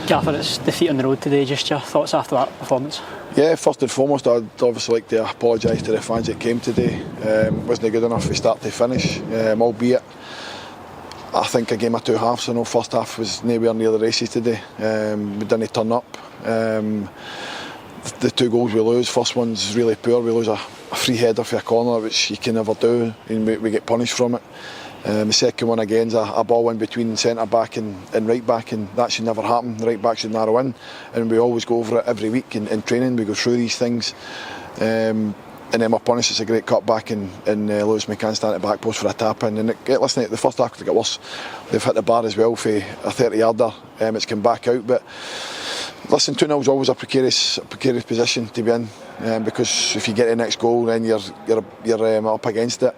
Gaffer, it's defeat on the road today. Just your thoughts after that performance? Yeah, first and foremost, I'd obviously like to apologise to the fans that came today. Wasn't good enough from start to finish, albeit I think a game of two halves. I know first half was nowhere near the races today. We didn't turn up. The two goals we lose, first one's really poor. We lose a free header for a corner, which you can never do, and we get punished from it. The second one again is a ball in between centre back and right back, and that should never happen. The right back should narrow in, and we always go over it every week in training. We go through these things, and then we're punished. It's a great cut back, and Lewis McCann stand at the back post for a tap in. And listen, the first half could get worse. They've hit the bar as well for a 30-yarder. It's come back out, but listen, 2-0 is always a precarious position to be in, because if you get the next goal, then you're up against it.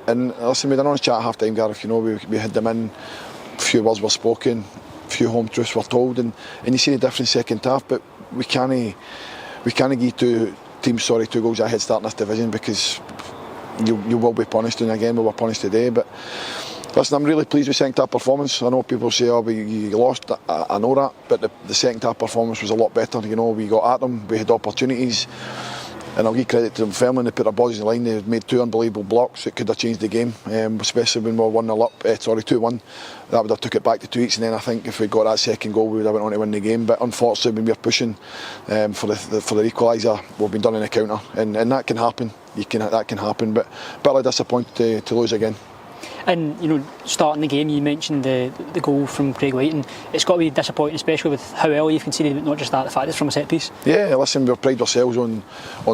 And listen, we had an honest chat at half time, Gareth. You know, we had them in, a few words were spoken, a few home truths were told, and you see the difference second half. But we can't give two teams 2 goals a head start in this division, because you will be punished, and again we were punished today. But listen, I'm really pleased with second half performance. I know people say, oh, you lost. I know that, but the second half performance was a lot better. You know, we got at them, we had opportunities. And I'll give credit to Dunfermline. They put their bodies in line. They made two unbelievable blocks. It could have changed the game, especially when we were 1-0 up. 2-1. That would have took it back to 2 and then I think if we got that second goal, we would have went on to win the game. But unfortunately, when we were pushing for the equaliser, we've been done in a counter, and that can happen. That can happen. But bitterly disappointed to lose again. And you know, starting the game, you mentioned the goal from Craig White, and it's got to be disappointing, especially with how well you've conceded, but not just that, the fact it's from a set piece. Yeah, listen, we've prided ourselves on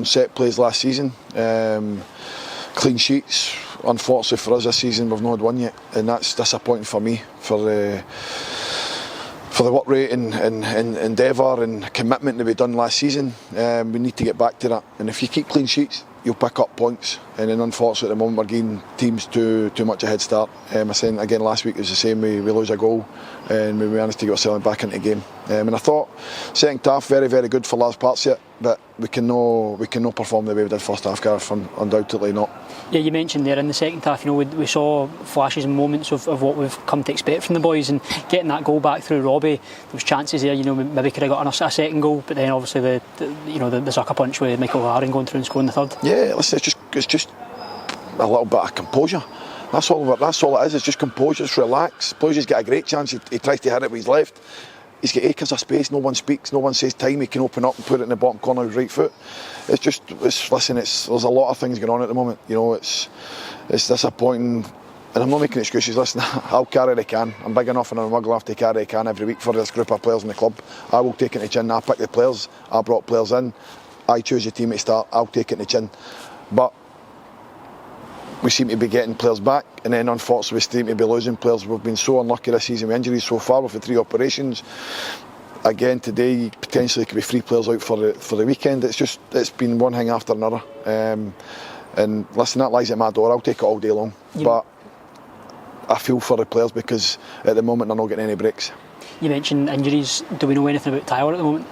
set plays last season. Clean sheets, unfortunately for us this season, we've not had one yet, and that's disappointing for me, for the work rate and endeavour and commitment that we've done last season. We need to get back to that, and if you keep clean sheets, you'll pick up points. And then unfortunately at the moment we're giving teams too much a head start. I said again last week it was the same. We lose a goal and we managed to get ourselves back into the game. And I thought second half very, very good for large parts of it, but we can no perform the way we did first half, Gareth, undoubtedly not. Yeah, you mentioned there in the second half, you know, we saw flashes and moments of what we've come to expect from the boys, and getting that goal back through Robbie, there was chances there, you know, maybe could have got a second goal, but then obviously the sucker punch with Michael O'Hara going through and scoring the third. Yeah, listen, it's just a little bit of composure. That's all it is. It's just composure, just relax. Boys get a great chance. He tries to hit it with his left. He's got acres of space. No one speaks. No one says time. He can open up and put it in the bottom corner of his right foot. There's a lot of things going on at the moment. You know, it's disappointing. And I'm not making excuses. Listen, I'll carry the can. I'm big enough and I'm ugly enough to carry the can every week for this group of players in the club. I will take it in the chin. I pick the players. I brought players in. I choose the team to start. I'll take it in the chin. But we seem to be getting players back, and then unfortunately we seem to be losing players. We've been so unlucky this season with injuries so far. We've had 3 operations. Again today potentially could be 3 players out for the weekend. It's been one thing after another. And listen, that lies at my door. I'll take it all day long. Yeah. But I feel for the players because at the moment they're not getting any breaks. You mentioned injuries. Do we know anything about Tyler at the moment?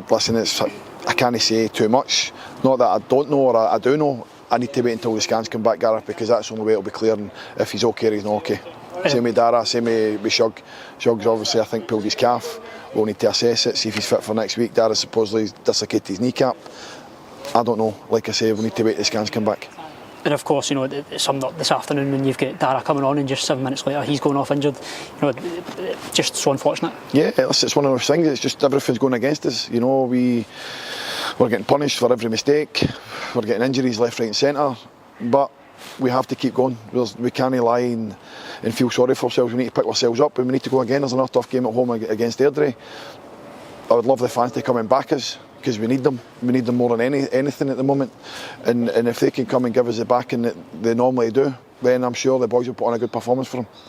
Listen, I can't say too much. Not that I don't know or I do know. I need to wait until the scans come back, Gareth, because that's the only way it'll be clear, and if he's okay or he's not okay. Same with Dara, same with Shug. Shug's obviously, I think, pulled his calf. We'll need to assess it, see if he's fit for next week. Dara supposedly dislocated his kneecap. I don't know. Like I say, we need to wait till the scans come back. And of course, you know, it summed up this afternoon when you've got Dara coming on and just 7 minutes later he's going off injured. You know, just so unfortunate. Yeah, it's one of those things. It's just everything's going against us. You know, we're getting punished for every mistake. We're getting injuries left, right and centre. But we have to keep going. We can't lie and feel sorry for ourselves. We need to pick ourselves up and we need to go again. There's another tough game at home against Airdrie. I would love the fans to come and back us, because we need them. We need them more than anything at the moment. And if they can come and give us the backing that they normally do, then I'm sure the boys will put on a good performance for them.